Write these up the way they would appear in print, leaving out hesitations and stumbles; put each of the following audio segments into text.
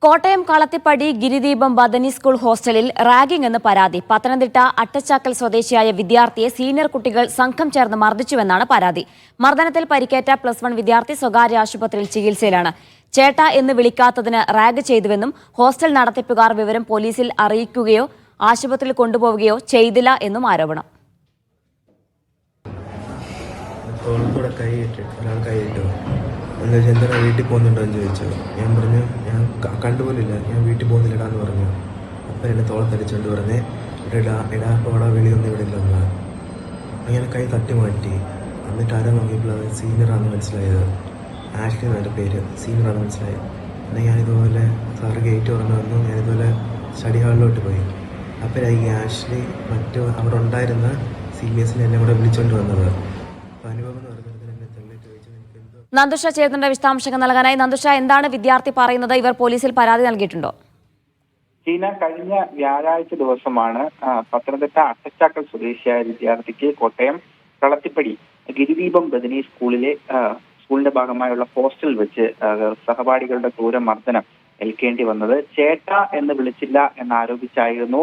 Kottayam Kalathippady Girideepam Bethany school ഹോസ്റ്റലിൽ ragging എന്ന് പരാതി. പത്തനംതിട്ട അട്ടച്ചാക്കൽ സ്വദേശിയായ വിദ്യാർത്ഥിയെ സീനിയർ കുട്ടികൾ സംഘം ചേർന്ന് മർദ്ദിച്ചുവെന്നാണ് പരാതി. മർദ്ദനത്തിൽ പരിക്കേറ്റ +1 വിദ്യാർത്ഥി സ്വകാര്യ ആശുപത്രിയിൽ ചികിത്സയിലാണ്. ചേട്ട എന്ന് വിളിക്കാത്തതിന് റാഗ് ചെയ്തുവെന്നും ഹോസ്റ്റൽ നടത്തിപ്പുകാർ വിവരം പോലീസിൽ അറിയിക്കുകയോ ആശുപത്രിയിൽ കൊണ്ടുപോവുകയോ ചെയ്തില്ല എന്നും ആരോപണം. എന്താ വീട്ടിൽ പോകുന്നുണ്ടോ എന്ന് ചോദിച്ചു. ഞാൻ പറഞ്ഞു ഞാൻ കണ്ടുപോലില്ല, ഞാൻ വീട്ടിൽ പോകുന്നില്ലടാന്ന് പറഞ്ഞു. അപ്പം എന്നെ തോളത്തടിച്ചുകൊണ്ട് പറഞ്ഞേ എടാ പോടാ വെളിയൊന്നും ഇവിടെ ഇല്ലെന്ന്. അങ്ങനെ കൈ തട്ടി മാറ്റി. എന്നിട്ട് ആരാ നോക്കിയപ്പോൾ അത് സീനിയറാണെന്ന് മനസ്സിലായത്. ആഷ്ലി എന്നതിൻ്റെ പേര്, സീനിയറാണെന്ന് മനസ്സിലായത്. എന്നാൽ ഞാനിതുപോലെ സാറ് ഗേറ്റ് തുറന്നു വന്നു. ഞാനിതുപോലെ സ്റ്റഡി ഹാളിലോട്ട് പോയി. അപ്പോഴായിരിക്കും ആഷ്ലി അവിടെ ഉണ്ടായിരുന്ന സീനിയേഴ്സിനെ എന്നെ കൂടെ വിളിച്ചുകൊണ്ട് വന്നത്. അപ്പോൾ അനുഭവം എന്ന് പറഞ്ഞത് എന്നെ തള്ളിയിട്ട് ചോദിച്ചത് എനിക്ക് എന്തോ. നന്ദുഷ ചേതന്റെ വിശദാംശങ്ങൾ നൽകാനായി. നന്ദുഷ, എന്താണ് വിദ്യാർത്ഥി പറയുന്നത്? ഇവർ പോലീസിൽ പരാതി നൽകിയിട്ടുണ്ടോ? ചീന കഴിഞ്ഞ വ്യാഴാഴ്ച ദിവസമാണ് പത്തനംതിട്ട അട്ടച്ചാക്കൽ സ്വദേശിയായ വിദ്യാർത്ഥിക്ക് കോട്ടയം കളത്തിപ്പടി ഗിരിദീപം ബദനി സ്കൂളിന്റെ ഭാഗമായുള്ള ഹോസ്റ്റലിൽ വെച്ച് സഹപാഠികളുടെ ക്രൂരമർദ്ദനം ഏൽക്കേണ്ടി വന്നത്. ചേട്ട എന്ന് വിളിച്ചില്ല എന്നാരോപിച്ചായിരുന്നു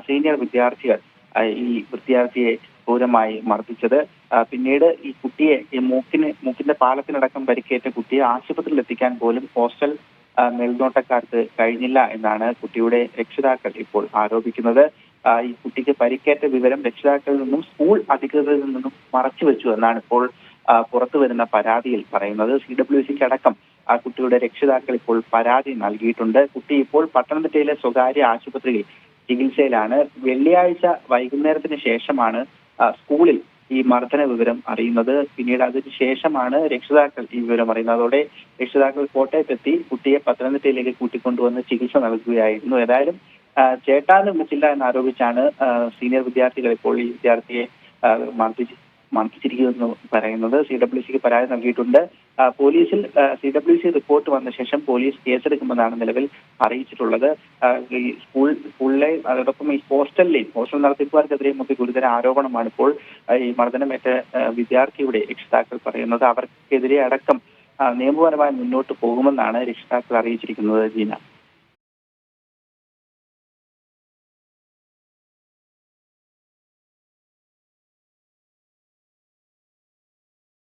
സീനിയർ വിദ്യാർത്ഥികൾ ഈ വിദ്യാർത്ഥിയെ ക്രൂരമായി മർദ്ദിച്ചത്. പിന്നീട് ഈ കുട്ടിയെ മൂക്കിന്റെ പാലത്തിനടക്കം പരിക്കേറ്റ കുട്ടിയെ ആശുപത്രിയിൽ എത്തിക്കാൻ പോലും ഹോസ്റ്റൽ മേൽനോട്ടക്കാർക്ക് കഴിഞ്ഞില്ല എന്നാണ് കുട്ടിയുടെ രക്ഷിതാക്കൾ ഇപ്പോൾ ആരോപിക്കുന്നത്. ഈ കുട്ടിക്ക് പരിക്കേറ്റ വിവരം രക്ഷിതാക്കളിൽ നിന്നും സ്കൂൾ അധികൃതരിൽ നിന്നും മറച്ചുവെച്ചു എന്നാണ് ഇപ്പോൾ പുറത്തു വരുന്ന പരാതിയിൽ പറയുന്നത്. CWCക്ക് അടക്കം ആ കുട്ടിയുടെ രക്ഷിതാക്കൾ ഇപ്പോൾ പരാതി നൽകിയിട്ടുണ്ട്. കുട്ടി ഇപ്പോൾ പത്തനംതിട്ടയിലെ സ്വകാര്യ ആശുപത്രിയിൽ ചികിത്സയിലാണ്. വെള്ളിയാഴ്ച വൈകുന്നേരത്തിന് ശേഷമാണ് സ്കൂളിൽ ഈ മർദ്ദന വിവരം അറിയുന്നത്. പിന്നീട് അതിന് ശേഷമാണ് രക്ഷിതാക്കൾ ഈ വിവരം അറിയുന്നത്. അതോടെ രക്ഷിതാക്കൾ കോട്ടയത്തെത്തി കുട്ടിയെ പത്തനംതിട്ടയിലേക്ക് കൂട്ടിക്കൊണ്ടുവന്ന് ചികിത്സ നൽകുകയായിരുന്നു. ഏതായാലും ചേട്ടാന്ന് വിളിച്ചില്ല എന്നാരോപിച്ചാണ് സീനിയർ വിദ്യാർത്ഥികൾ ഇപ്പോൾ ഈ വിദ്യാർത്ഥിയെ മർദ്ദിച്ചിരിക്കുമെന്ന് പറയുന്നത്. CWCക്ക് പരാതി നൽകിയിട്ടുണ്ട്. പോലീസിൽ CWC റിപ്പോർട്ട് വന്ന ശേഷം പോലീസ് കേസെടുക്കുമെന്നാണ് നിലവിൽ അറിയിച്ചിട്ടുള്ളത്. ഈ സ്കൂളിലെ അതോടൊപ്പം ഈ ഹോസ്റ്റൽ നടത്തിപ്പുകാർക്കെതിരെയും ഒക്കെ ഗുരുതര ആരോപണമാണ് ഇപ്പോൾ ഈ മർദ്ദനമേറ്റ വിദ്യാർത്ഥിയുടെ രക്ഷിതാക്കൾ പറയുന്നത്. അവർക്കെതിരെ അടക്കം നിയമപരമായി മുന്നോട്ട് പോകുമെന്നാണ് രക്ഷിതാക്കൾ അറിയിച്ചിരിക്കുന്നത്. ജീന.